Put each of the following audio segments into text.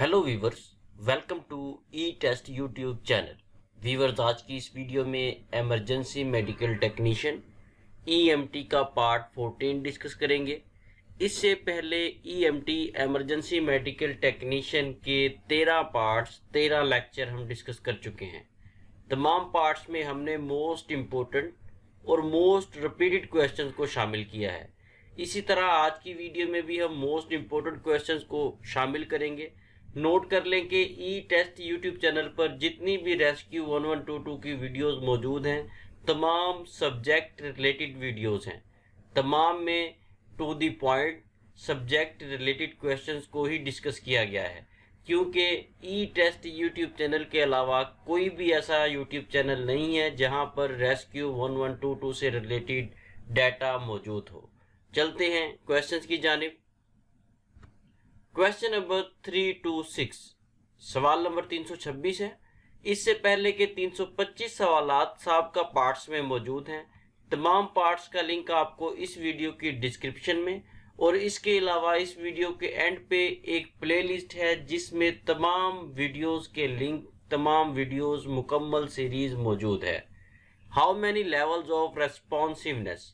Hello viewers, welcome to E test YouTube channel. Viewers, आज की इस वीडियो में एमरजेंसी मेडिकल टेक्नीशियन ईएमटी का पार्ट 14 डिस्कस करेंगे। इससे पहले ईएमटी एमरजेंसी मेडिकल टेक्नीशियन के 13 पार्ट्स 13 लेक्चर हम डिस्कस कर चुके हैं। तमाम पार्ट्स में हमने मोस्ट इम्पोर्टेंट और मोस्ट रिपीटेड क्वेश्चंस को शामिल किया है। इसी तरह आज की वीडियो में भी हम मोस्ट इम्पोर्टेंट क्वेश्चंस को शामिल करेंगे। नोट कर लें कि ई टेस्ट यूट्यूब चैनल पर जितनी भी रेस्क्यू 1122 की वीडियोस मौजूद हैं, तमाम सब्जेक्ट रिलेटेड वीडियोस हैं। तमाम में to the point subject related questions को ही डिस्कस किया गया है, क्योंकि ई टेस्ट यूट्यूब चैनल के अलावा कोई भी ऐसा यूट्यूब चैनल नहीं है जहां पर रेस्क्यू 1122 से रिलेटेड डाटा मौजूद हो। चलते हैं क्वेश्चंस की जानिब। क्वेश्चन नंबर 326, सवाल नंबर 326 है। इससे पहले के 325 सवालात साबका पार्ट्स में मौजूद हैं। तमाम पार्ट्स का लिंक आपको इस वीडियो की डिस्क्रिप्शन में और इसके अलावा इस वीडियो के एंड पे एक प्लेलिस्ट है जिसमें तमाम वीडियोस के लिंक, तमाम वीडियोस मुकम्मल सीरीज मौजूद है। How many levels of responsiveness,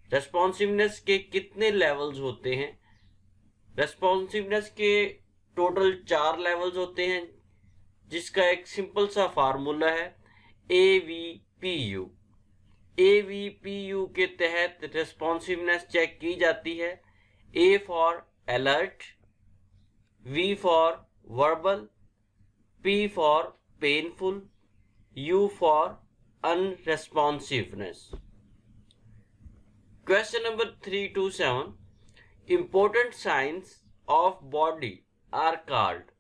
responsiveness के कितने लेवल्स होते हैं? रेस्पॉन्सिवनेस के टोटल 4 लेवल्स होते हैं, जिसका एक सिंपल सा फार्मूला है AVPU। AVPU के तहत रेस्पॉन्सिवनेस चेक की जाती है। A for alert, V for verbal, P for painful, U for unresponsiveness. Question number 327, Important signs of body are called।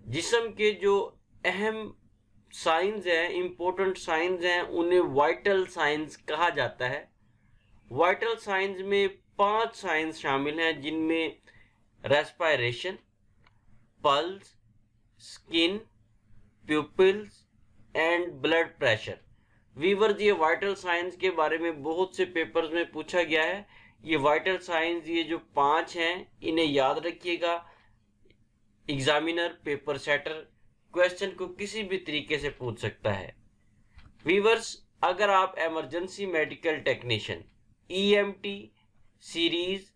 जिस्म के जो अहम साइंस हैं, इंपॉर्टेंट साइंस हैं, उन्हें वाइटल साइंस कहा जाता है। वाइटल साइंस में 5 साइंस शामिल हैं, जिनमें respiration, pulse, skin, pupils and blood pressure. Viewers, ये वाइटल साइंस के बारे में बहुत से पेपर्स में पूछा गया है। ये वाइटल साइंस, ये जो 5 हैं, इन्हें याद रखिएगा। एग्जामिनर, पेपर सेटर क्वेश्चन को किसी भी तरीके से पूछ सकता है। वीवर्स, अगर आप emergency medical technician EMT series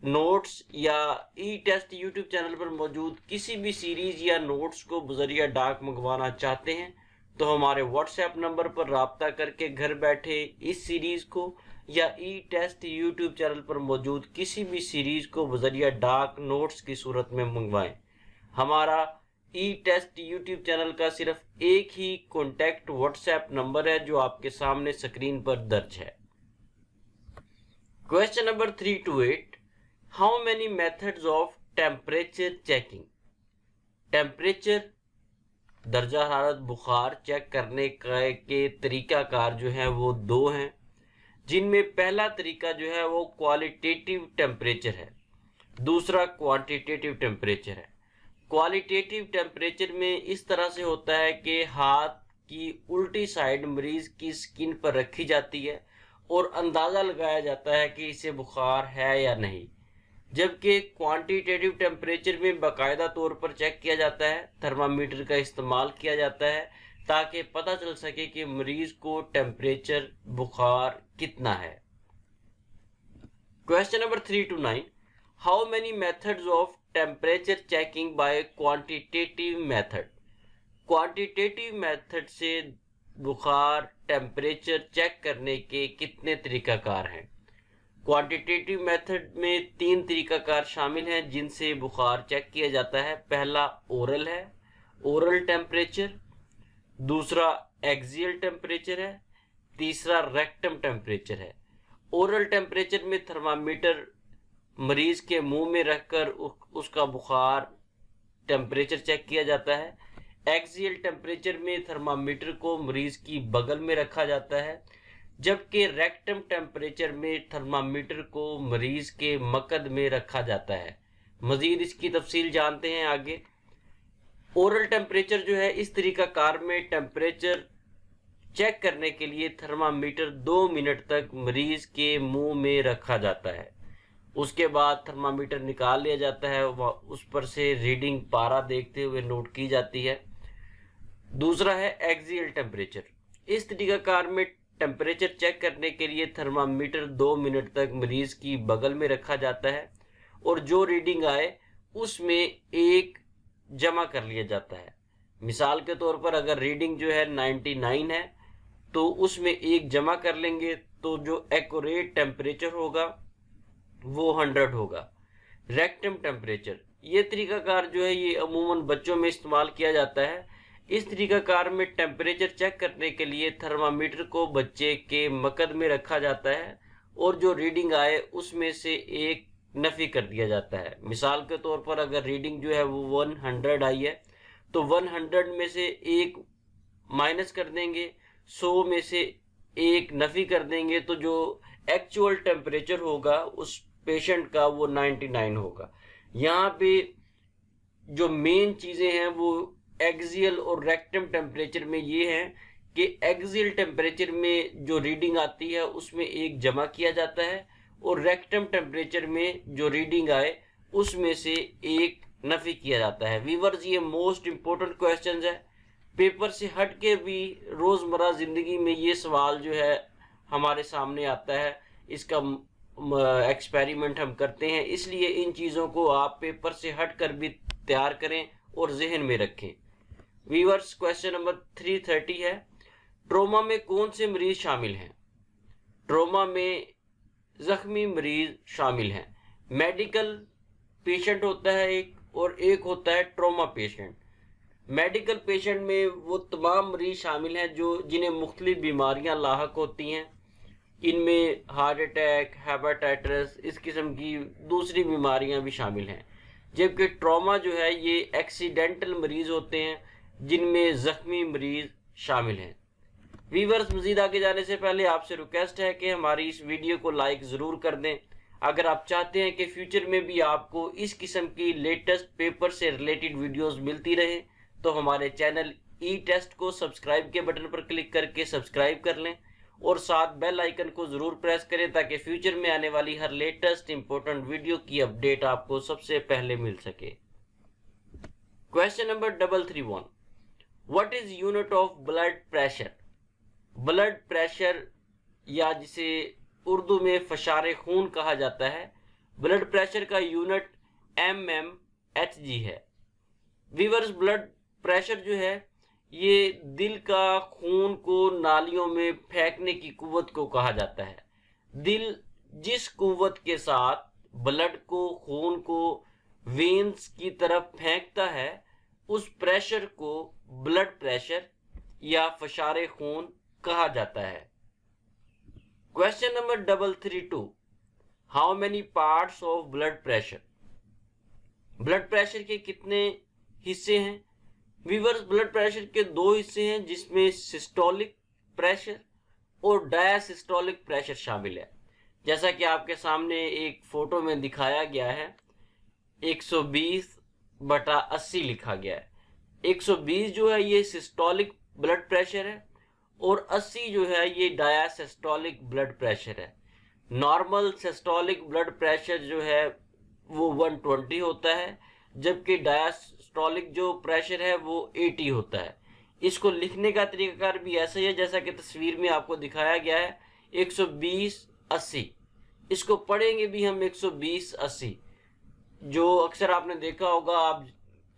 notes या ई टेस्ट यूट्यूब चैनल पर मौजूद किसी भी सीरीज या नोट्स को बजरिया डाक मंगवाना चाहते हैं, तो हमारे व्हाट्सएप नंबर पर राब्ता करके घर बैठे इस सीरीज को या ई टेस्ट यूट्यूब चैनल पर मौजूद किसी भी सीरीज को बजरिया डाक नोट्स की सूरत में मंगवाएं। हमारा ई टेस्ट यूट्यूब चैनल का सिर्फ एक ही कॉन्टैक्ट व्हाट्सएप नंबर है जो आपके सामने स्क्रीन पर दर्ज है। Question number 328, how many methods of temperature checking. Temperature, दर्जा हरारत, बुखार चेक करने के तरीकाकार जो है वो 2 हैं, जिनमें पहला तरीका जो है वो क्वालिटेटिव टेम्परेचर है, दूसरा क्वांटिटेटिव टेम्परेचर है। क्वालिटेटिव टेम्परेचर में इस तरह से होता है कि हाथ की उल्टी साइड मरीज की स्किन पर रखी जाती है और अंदाज़ा लगाया जाता है कि इसे बुखार है या नहीं। जबकि क्वांटिटेटिव टेम्परेचर में बाकायदा तौर पर चेक किया जाता है, थर्मामीटर का इस्तेमाल किया जाता है ताकि पता चल सके कि मरीज को टेम्परेचर, बुखार कितना है। Question number 329, how many methods of temperature checking by quantitative method. Quantitative method से बुखार, टेम्परेचर चेक करने के कितने तरीकाकार हैं? क्वांटिटेटिव मेथड में 3 तरीकाकार शामिल हैं जिनसे बुखार चेक किया जाता है। पहला ओरल है, ओरल टेम्परेचर, दूसरा एक्सियल टेम्परेचर है, तीसरा रेक्टम टेम्परेचर है। ओरल टेम्परेचर में थर्मामीटर मरीज के मुंह में रखकर उसका बुखार टेम्परेचर चेक किया जाता है। एक्सियल टेम्परेचर में थर्मामीटर को मरीज की बगल में रखा जाता है, जबकि रेक्टम टेम्परेचर में थर्मामीटर को मरीज के मकद में रखा जाता है। मजीद इसकी तफसील जानते हैं आगे। ओरल टेम्परेचर जो है, इस तरीकाकार में टेम्परेचर चेक करने के लिए थर्मामीटर 2 मिनट तक मरीज के मुंह में रखा जाता है। उसके बाद थर्मामीटर निकाल लिया जाता है, उस पर से रीडिंग पारा देखते हुए नोट की जाती है। दूसरा है एक्सियल टेम्परेचर। इस तरीकाकार में टेम्परेचर चेक करने के लिए थर्मामीटर 2 मिनट तक मरीज की बगल में रखा जाता है और जो रीडिंग आए उसमें एक जमा कर लिया जाता है। मिसाल के तौर पर अगर रीडिंग जो है 99 है तो उसमें एक जमा कर लेंगे तो जो एक्यूरेट टेम्परेचर होगा वो 100 होगा। रेक्टम टेम्परेचर, ये तरीकाकार जो है ये अमूमन बच्चों में इस्तेमाल किया जाता है। इस तरीकाकार में टेम्परेचर चेक करने के लिए थर्मामीटर को बच्चे के मकद में रखा जाता है और जो रीडिंग आए उसमें से एक नफी कर दिया जाता है। मिसाल के तौर पर अगर रीडिंग जो है वो 100 आई है तो 100 में से एक माइनस कर देंगे, 100 में से एक नफी कर देंगे, तो जो एक्चुअल टेम्परेचर होगा उस पेशेंट का वो 99 होगा। यहाँ पे जो मेन चीजें हैं वो एक्सियल और रेक्टम टेम्परेचर में ये है कि एक्सियल टेम्परेचर में जो रीडिंग आती है उसमें एक जमा किया जाता है और रेक्टम टेम्परेचर में जो रीडिंग आए उसमें से एक नफी किया जाता है। व्यूअर्स, ये मोस्ट इंपॉर्टेंट क्वेश्चंस है, पेपर से हट के भी रोजमर्रा जिंदगी में ये सवाल जो है हमारे सामने आता है, इसका एक्सपेरिमेंट हम करते हैं, इसलिए इन चीज़ों को आप पेपर से हट कर भी तैयार करें और जहन में रखें। व्यूअर्स, क्वेश्चन नंबर 330 है, ट्रोमा में कौन से मरीज शामिल हैं? ट्रोमा में जख्मी मरीज शामिल हैं। मेडिकल पेशेंट होता है एक और एक होता है ट्रोमा पेशेंट। मेडिकल पेशेंट में वो तमाम मरीज शामिल हैं जो जिन्हें मुख्तलिफ बीमारियां लाहक होती हैं। इनमें हार्ट अटैक, हेपेटाइटिस, इस किस्म की दूसरी बीमारियां भी शामिल हैं। जबकि ट्रॉमा जो है ये एक्सीडेंटल मरीज होते हैं जिनमें जख्मी मरीज शामिल हैं। व्यूअर्स, मजीद आगे जाने से पहले आपसे रिक्वेस्ट है कि हमारी इस वीडियो को लाइक ज़रूर कर दें। अगर आप चाहते हैं कि फ्यूचर में भी आपको इस किस्म की लेटेस्ट पेपर से रिलेटेड वीडियोस मिलती रहे तो हमारे चैनल ई टेस्ट को सब्सक्राइब के बटन पर क्लिक करके सब्सक्राइब कर लें और साथ बेल आइकन को ज़रूर प्रेस करें ताकि फ्यूचर में आने वाली हर लेटेस्ट इंपॉर्टेंट वीडियो की अपडेट आपको सबसे पहले मिल सके। Question number 331, what is unit of blood pressure? Blood pressure या जिसे उर्दू में फशारे खून कहा जाता है, ब्लड प्रेशर का यूनिट mmHg है। व्यूअर्स, ब्लड प्रेशर जो है ये दिल का खून को नालियों में फेंकने की कुव्वत को कहा जाता है। दिल जिस कुव्वत के साथ ब्लड को, खून को वेन्स की तरफ फेंकता है उस प्रेशर को ब्लड प्रेशर या फशारे खून कहा जाता है। Question number 332, how many parts of blood pressure? Blood pressure के कितने हिस्से हैं? व्यूअर्स, ब्लड प्रेशर के 2 हिस्से हैं जिसमें सिस्टोलिक प्रेशर और डायसिस्टोलिक प्रेशर शामिल है। जैसा कि आपके सामने एक फोटो में दिखाया गया है, 120/80 लिखा गया है। 120 जो है ये सिस्टोलिक ब्लड प्रेशर है और 80 जो है ये डायसिस्टोलिक ब्लड प्रेशर है। नॉर्मल सिस्टोलिक ब्लड प्रेशर जो है वो 120 होता है जबकि डायस्टोलिक जो प्रेशर है वो 80 होता है। इसको लिखने का तरीकाकार भी ऐसा ही है जैसा कि तस्वीर में आपको दिखाया गया है, 120/80। इसको पढ़ेंगे भी हम 120/80। जो अक्सर आपने देखा होगा, आप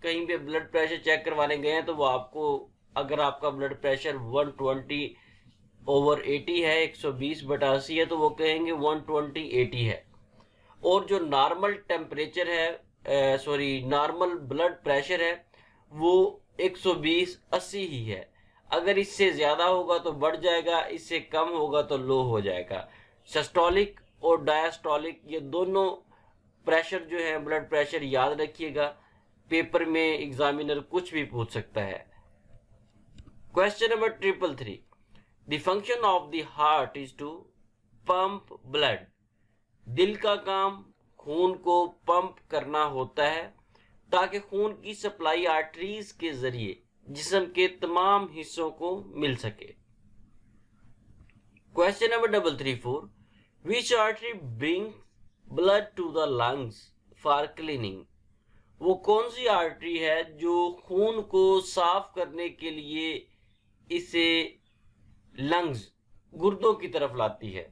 कहीं पे ब्लड प्रेशर चेक करवाने गए हैं तो वो आपको, अगर आपका ब्लड प्रेशर 120/80 है, 120/80 है, तो वो कहेंगे 120/80 है। और जो नॉर्मल टेम्परेचर है, नॉर्मल ब्लड प्रेशर है वो 120/80 ही है। अगर इससे ज़्यादा होगा तो बढ़ जाएगा, इससे कम होगा तो लो हो जाएगा। सिस्टोलिक और डायस्टोलिक ये दोनों प्रेशर जो है, ब्लड प्रेशर याद रखिएगा, पेपर में एग्जामिनर कुछ भी पूछ सकता है। Question number 333, the function of the heart is to pump blood. दिल का काम खून को पंप करना होता है ताकि खून की सप्लाई आर्टरीज के जरिए जिस्म के तमाम हिस्सों को मिल सके। Question number 334, which artery brings blood to the lungs for cleaning. वो कौन सी आर्टरी है जो खून को साफ करने के लिए इसे लंग्स गुर्दों की तरफ लाती है?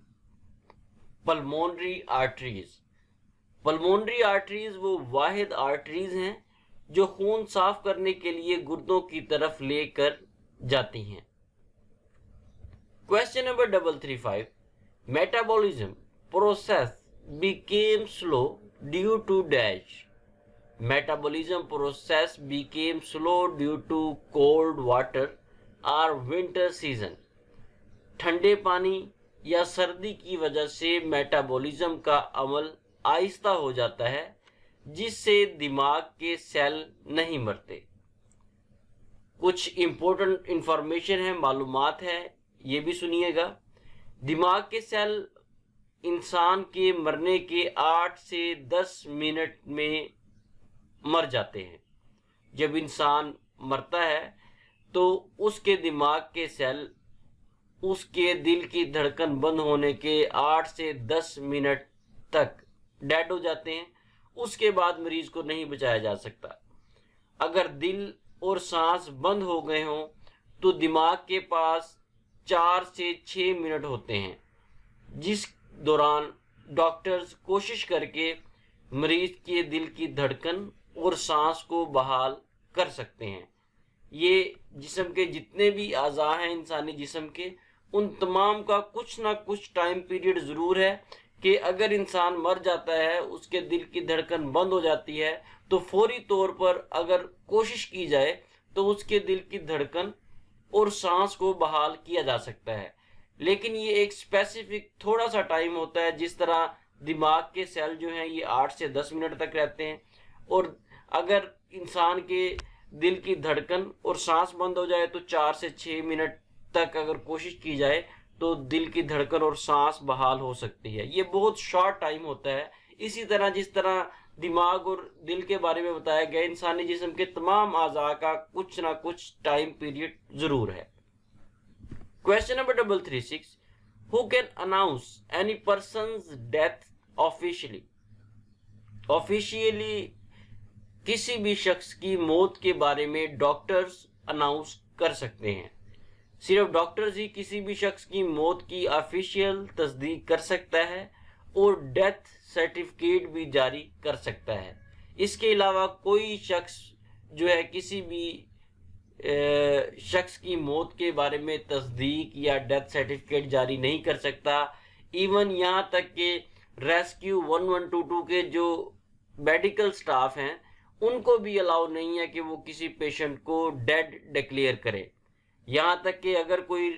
Pulmonary arteries. पल्मोनरी आर्टरीज वो वाहिद आर्टरीज हैं जो खून साफ करने के लिए गुर्दों की तरफ लेकर जाती हैं। Question number 335, metabolism process became slow due to dash। Metabolism process became slow due to cold water or winter season। ठंडे पानी या सर्दी की वजह से मेटाबॉलिज्म का अमल आहिस्ता हो जाता है, जिससे दिमाग के सेल नहीं मरते। कुछ इंपॉर्टेंट इंफॉर्मेशन है, मालूमात है, ये भी सुनिएगा। दिमाग के सेल इंसान के मरने के 8 से 10 मिनट में मर जाते हैं। जब इंसान मरता है तो उसके दिमाग के सेल उसके दिल की धड़कन बंद होने के 8 से 10 मिनट तक डेड हो जाते हैं। उसके बाद मरीज को नहीं बचाया जा सकता। अगर दिल और सांस बंद हो गए हों तो दिमाग के पास 4 से 6 मिनट होते हैं, जिस दौरान डॉक्टर्स कोशिश करके मरीज के दिल की धड़कन और सांस को बहाल कर सकते हैं। ये जिस्म के जितने भी अज़ा हैं इंसानी जिस्म के, उन तमाम का कुछ ना कुछ टाइम पीरियड ज़रूर है कि अगर इंसान मर जाता है, उसके दिल की धड़कन बंद हो जाती है, तो फौरी तौर पर अगर कोशिश की जाए तो उसके दिल की धड़कन और सांस को बहाल किया जा सकता है। लेकिन ये एक स्पेसिफिक थोड़ा सा टाइम होता है। जिस तरह दिमाग के सेल जो हैं ये 8 से 10 मिनट तक रहते हैं, और अगर इंसान के दिल की धड़कन और सांस बंद हो जाए तो 4 से 6 मिनट तक अगर कोशिश की जाए तो दिल की धड़कन और सांस बहाल हो सकती है। ये बहुत शॉर्ट टाइम होता है। इसी तरह जिस तरह दिमाग और दिल के बारे में बताया गया, इंसानी जिस्म के तमाम आज़ा का कुछ ना कुछ टाइम पीरियड जरूर है। Question number 336, who can announce any person's death officially. Officially किसी भी शख्स की मौत के बारे में डॉक्टर्स अनाउंस कर सकते हैं। सिर्फ डॉक्टर्स ही किसी भी शख्स की मौत की ऑफिशियल तस्दीक कर सकता है और डेथ सर्टिफिकेट भी जारी कर सकता है। इसके अलावा कोई शख्स जो है किसी भी शख्स की मौत के बारे में तस्दीक या डेथ सर्टिफिकेट जारी नहीं कर सकता। इवन यहाँ तक कि रेस्क्यू 1122 के जो मेडिकल स्टाफ हैं उनको भी अलाउ नहीं है कि वो किसी पेशेंट को डेड डिक्लेयर करें। यहाँ तक कि अगर कोई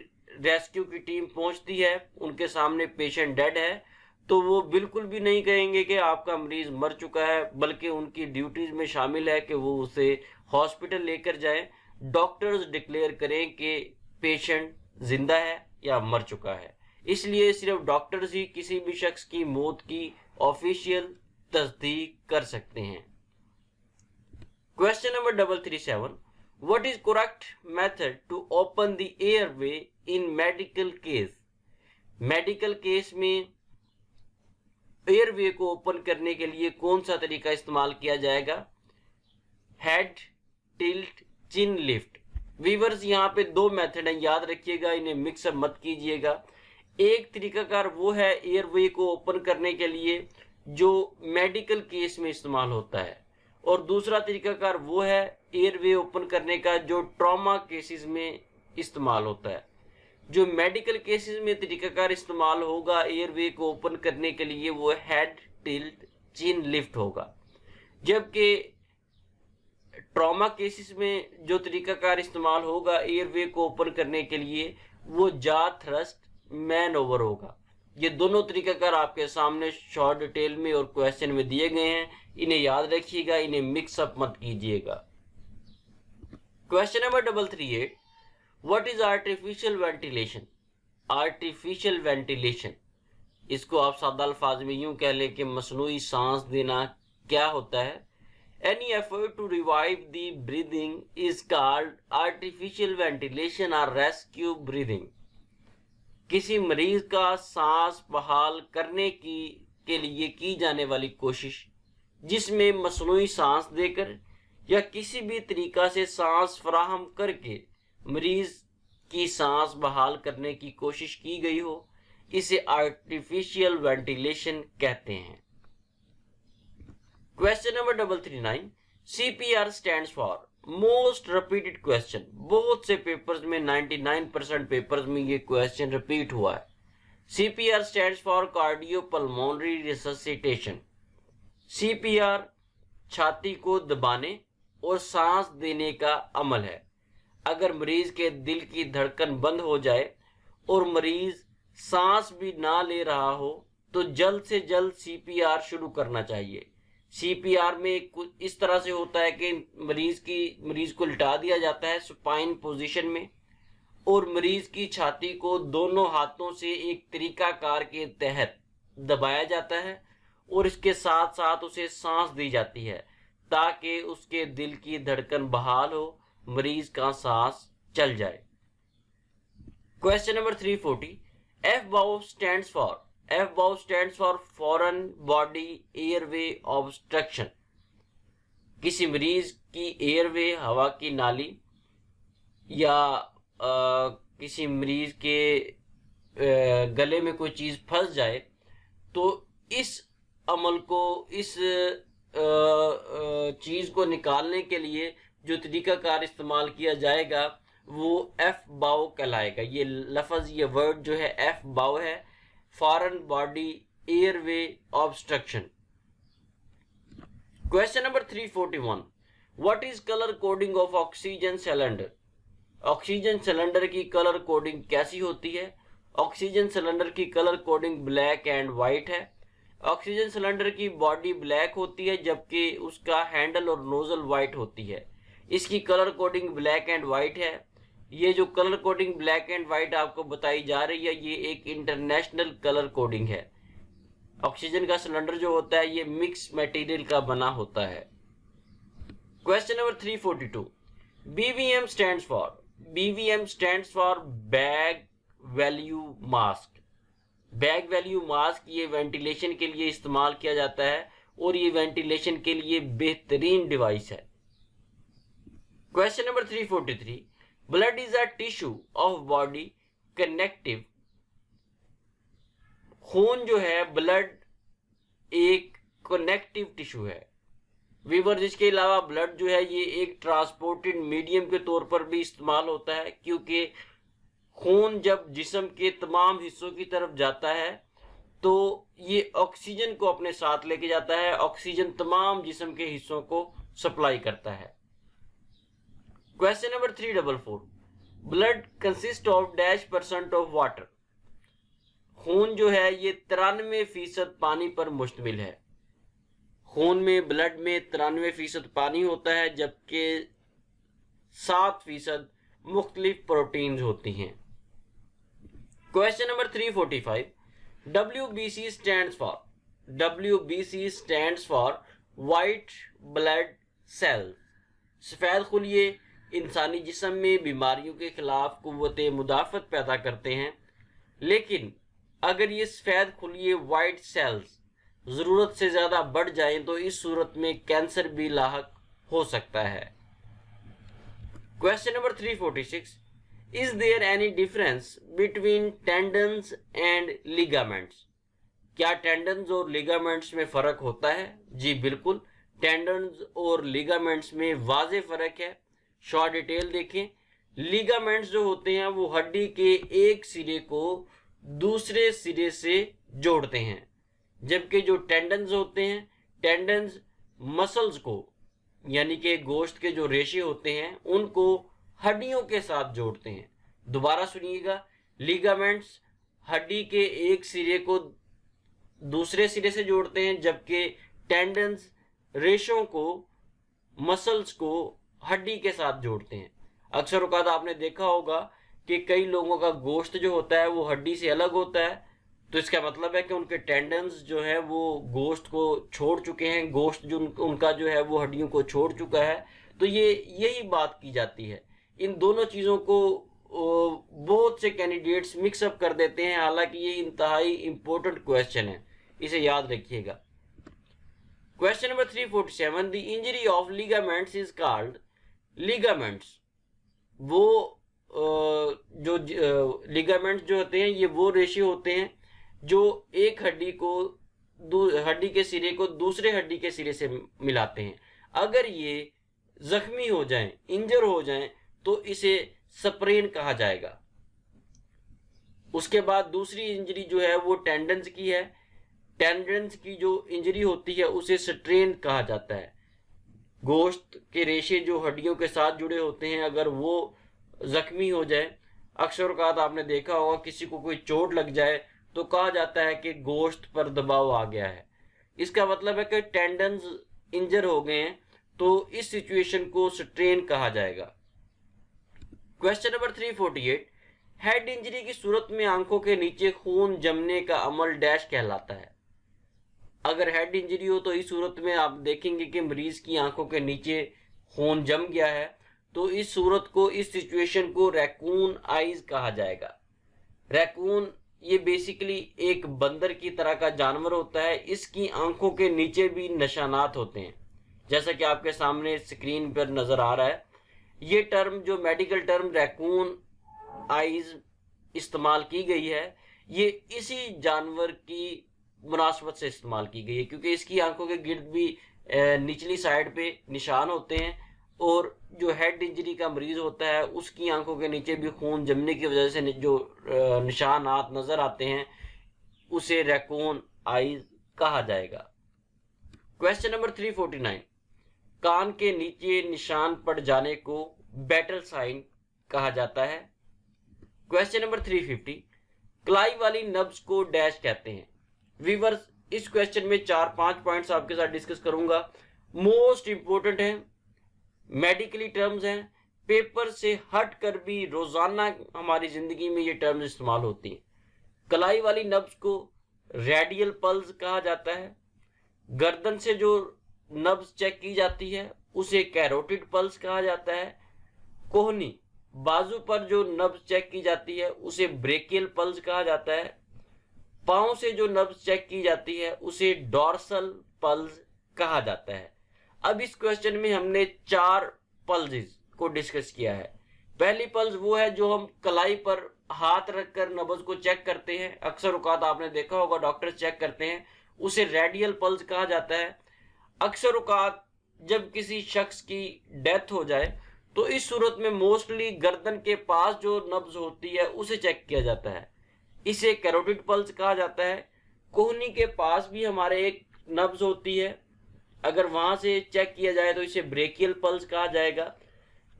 रेस्क्यू की टीम पहुंचती है, उनके सामने पेशेंट डेड है, तो वो बिल्कुल भी नहीं कहेंगे कि आपका मरीज मर चुका है, बल्कि उनकी ड्यूटीज में शामिल है कि वो उसे हॉस्पिटल लेकर जाए। डॉक्टर्स डिक्लेयर करें कि पेशेंट जिंदा है या मर चुका है। इसलिए सिर्फ डॉक्टर्स ही किसी भी शख्स की मौत की ऑफिशियल तस्दीक कर सकते हैं। Question number 337, what is correct method to open the airway in medical case. Medical case में एयरवे को ओपन करने के लिए कौन सा तरीका इस्तेमाल किया जाएगा? Head tilt, chin lift. Viewers यहाँ पे 2 मेथड हैं, याद रखिएगा, इन्हें मिक्सअप मत कीजिएगा। एक तरीकाकार वो है एयरवे को ओपन करने के लिए जो मेडिकल केस में इस्तेमाल होता है, और दूसरा तरीकाकार वो है एयरवे ओपन करने का जो ट्रॉमा केसेस में इस्तेमाल होता है। जो मेडिकल केसेस में तरीकाकार इस्तेमाल होगा एयरवे को ओपन करने के लिए वो हेड टिल्ट, चिन लिफ्ट होगा। जबकि ट्रॉमा केसेस में जो तरीकाकार इस्तेमाल होगा एयरवे को ओपन करने के लिए वो जा थ्रस्ट, मैन ओवर होगा। ये दोनों तरीकाकार आपके सामने शॉर्ट डिटेल में और क्वेश्चन में दिए गए हैं, इन्हें याद रखिएगा, इन्हें मिक्सअप मत कीजिएगा। Question number 338, what is artificial ventilation. Artificial ventilation, इसको आप सादा अल्फाज में यूं कह लें कि मसनूई सांस देना क्या होता है। Any effort to revive the breathing is called artificial ventilation or rescue breathing। किसी मरीज का सांस बहाल करने की के लिए की जाने वाली कोशिश जिसमें मसनूई सांस देकर या किसी भी तरीका से सांस फराहम करके मरीज की सांस बहाल करने की कोशिश की गई हो, इसे आर्टिफिशियल वेंटिलेशन कहते हैं। Question number 339, CPR stands for most repeated question. बहुत से पेपर्स में 99% पेपर्स में ये क्वेश्चन रिपीट हुआ है। CPR stands for cardiopulmonary resuscitation. CPR छाती को दबाने और सांस देने का अमल है। अगर मरीज के दिल की धड़कन बंद हो जाए और मरीज सांस भी ना ले रहा हो तो जल्द से जल्द CPR शुरू करना चाहिए। CPR में कुछ इस तरह से होता है कि मरीज को लिटा दिया जाता है सुपाइन पोजीशन में और मरीज की छाती को दोनों हाथों से एक तरीकाकार के तहत दबाया जाता है और इसके साथ साथ उसे सांस दी जाती है ताकि उसके दिल की धड़कन बहाल हो, मरीज का सांस चल जाए। Question number 340, FBOW stands for foreign body airway obstruction. किसी मरीज की एयरवे, हवा की नाली या किसी मरीज के गले में कोई चीज फंस जाए तो इस अमल को, इस चीज को निकालने के लिए जो तरीकाकार इस्तेमाल किया जाएगा वो FBOW कहलाएगा। ये लफ्ज, ये वर्ड जो है FBOW है, foreign body airway obstruction. Question number 341, what is colour coding of oxygen cylinder. Oxygen cylinder की कलर कोडिंग कैसी होती है? ऑक्सीजन सिलेंडर की colour coding black and white है। ऑक्सीजन सिलेंडर की बॉडी ब्लैक होती है जबकि उसका हैंडल और नोजल व्हाइट होती है। इसकी colour coding black and white है। ये जो colour coding black and white आपको बताई जा रही है ये एक इंटरनेशनल कलर कोडिंग है। ऑक्सीजन का सिलेंडर जो होता है ये मिक्स मटेरियल का बना होता है। Question number 342, BVM stands for bag value mask. Bag value mask ये वेंटिलेशन के लिए इस्तेमाल किया जाता है और ये वेंटिलेशन के लिए बेहतरीन डिवाइस है। Question number 343, blood is a tissue of body connective. खून जो है, ब्लड एक कनेक्टिव टिश्यू है। वीवर, जिसके अलावा ब्लड जो है ये एक ट्रांसपोर्टेड मीडियम के तौर पर भी इस्तेमाल होता है क्योंकि खून जब जिस्म के तमाम हिस्सों की तरफ जाता है तो ये ऑक्सीजन को अपने साथ लेके जाता है। ऑक्सीजन तमाम जिस्म के हिस्सों को सप्लाई करता है। Question number 344, blood consist of -% of water. खून जो है ये 93% पानी पर मुश्तमिल है। खून में, ब्लड में 93% पानी होता है जबकि 7% मुख्तलिफ प्रोटीन्स होती हैं। Question number 345, WBC stands for white blood cells. सफेद खुलिये इंसानी जिस्म में बीमारियों के खिलाफ कुव्वत मुदाफ़त पैदा करते हैं, लेकिन अगर ये सफेद खुलिये वाइट सेल्स ज़रूरत से ज़्यादा बढ़ जाएं तो इस सूरत में कैंसर भी लाहक हो सकता है। Question number 346, is there any difference between tendons and ligaments. क्या टेंडन्स और लिगामेंट्स में फ़र्क होता है? जी बिल्कुल, टेंडन्स और लिगामेंट्स में वाज़ेह फ़र्क है। शॉर्ट डिटेल देखें। लिगामेंट्स जो होते हैं वो हड्डी के एक सिरे को दूसरे सिरे से जोड़ते हैं, जबकि जो टेंडन्स होते हैं, टेंडन्स मसल्स को, यानी कि गोश्त के जो रेशे होते हैं उनको हड्डियों के साथ जोड़ते हैं। दोबारा सुनिएगा, लिगामेंट्स हड्डी के एक सिरे को दूसरे सिरे से जोड़ते हैं जबकि टेंडन्स रेशों को, मसल्स को हड्डी के साथ जोड़ते हैं। अक्सर औकात आपने देखा होगा कि कई लोगों का गोश्त जो होता है वो हड्डी से अलग होता है, तो इसका मतलब है कि उनके टेंडन्स जो है वो गोश्त को छोड़ चुके हैं, गोश्त जो उनका जो है वो हड्डियों को छोड़ चुका है। तो ये यही बात की जाती है। इन दोनों चीज़ों को बहुत से कैंडिडेट्स मिक्सअप कर देते हैं, हालांकि ये इंतहाई इम्पोर्टेंट क्वेश्चन है। इसे याद रखिएगा। Question number 347, the injury of ligaments is called. Ligaments वो जो लिगामेंट्स जो होते हैं ये वो रेशे होते हैं जो एक हड्डी के सिरे को दूसरे हड्डी के सिरे से मिलाते हैं। अगर ये जख्मी हो जाएं, इंजर हो जाएं, तो इसे स्प्रेन कहा जाएगा। उसके बाद दूसरी इंजरी जो है वो टेंडन्स की है। टेंडन्स की जो इंजरी होती है उसे स्ट्रेन कहा जाता है। गोश्त के रेशे जो हड्डियों के साथ जुड़े होते हैं अगर वो जख्मी हो जाए, अक्सर औक़ात आपने देखा होगा किसी को कोई चोट लग जाए तो कहा जाता है कि गोश्त पर दबाव आ गया है। इसका मतलब है कि टेंडन्स इंजर हो गए हैं, तो इस सिचुएशन को स्ट्रेन कहा जाएगा। क्वेश्चन नंबर 348, हेड इंजरी की सूरत में आंखों के नीचे खून जमने का अमल डैश कहलाता है। अगर हेड इंजरी हो तो इस सूरत में आप देखेंगे कि मरीज की आंखों के नीचे खून जम गया है, तो इस सूरत को, इस सिचुएशन को रैकून आइज कहा जाएगा। रैकून ये बेसिकली एक बंदर की तरह का जानवर होता है। इसकी आंखों के नीचे भी निशानात होते हैं, जैसा कि आपके सामने स्क्रीन पर नजर आ रहा है। ये टर्म जो मेडिकल टर्म रैकून आइज इस्तेमाल की गई है, ये इसी जानवर की मुनासबत से इस्तेमाल की गई है, क्योंकि इसकी आंखों के गिर्द भी निचली साइड पे निशान होते हैं, और जो हेड इंजरी का मरीज होता है उसकी आंखों के नीचे भी खून जमने की वजह से जो निशानात नजर आते हैं उसे रैकून आइज कहा जाएगा। क्वेश्चन नंबर 349, कान के नीचे निशान पड़ जाने को बैटल साइन कहा जाता है। क्वेश्चन नंबर 350, कलाई वाली नब्ज को डैश कहते हैं। व्यूअर्स, इस क्वेश्चन में 4-5 पॉइंट्स आपके साथ डिस्कस करूंगा। मोस्ट इंपोर्टेंट है, मेडिकली टर्म्स हैं, पेपर से हट कर भी रोजाना हमारी जिंदगी में ये टर्म्स इस्तेमाल होती हैं। कलाई वाली नब्ज को रेडियल पल्स कहा जाता है। गर्दन से जो नब्ज चेक की जाती है उसे कैरोटिड पल्स कहा जाता है। कोहनी, बाजू पर जो नब्ज चेक की जाती है उसे ब्रेकियल पल्स कहा जाता है। पांव से जो नब्ज चेक की जाती है उसे डॉर्सल पल्स कहा जाता है। अब इस क्वेश्चन में हमने 4 पल्सेस को डिस्कस किया है। पहली पल्स वो है जो हम कलाई पर हाथ रखकर नब्ज को चेक करते हैं, अक्सर औकात आपने देखा होगा डॉक्टर चेक करते हैं, उसे रेडियल पल्स कहा जाता है। अक्सर औकात जब किसी शख्स की डेथ हो जाए तो इस सूरत में मोस्टली गर्दन के पास जो नब्ज होती है उसे चेक किया जाता है, इसे कैरोटिड पल्स कहा जाता है। कोहनी के पास भी हमारे एक नब्ज होती है, अगर वहां से चेक किया जाए तो इसे ब्रेकियल पल्स कहा जाएगा।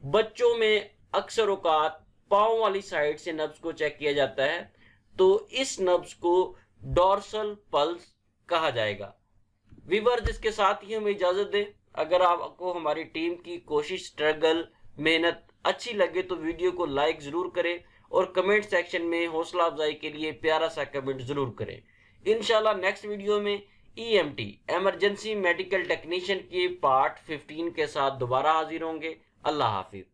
बच्चों में अक्सर औकात पांव वाली साइड से नब्ज को चेक किया जाता है, तो इस नब्ज को डॉर्सल पल्स कहा जाएगा। व्यूअर्स, इसके साथ ही हमें इजाजत दें। अगर आपको हमारी टीम की कोशिश, स्ट्रगल, मेहनत अच्छी लगे तो वीडियो को लाइक जरूर करें और कमेंट सेक्शन में हौसला अफजाई के लिए प्यारा सा कमेंट जरूर करें। इंशाल्लाह नेक्स्ट वीडियो में EMT इमरजेंसी मेडिकल टेक्नीशियन के पार्ट 15 के साथ दोबारा हाजिर होंगे। अल्लाह हाफिज।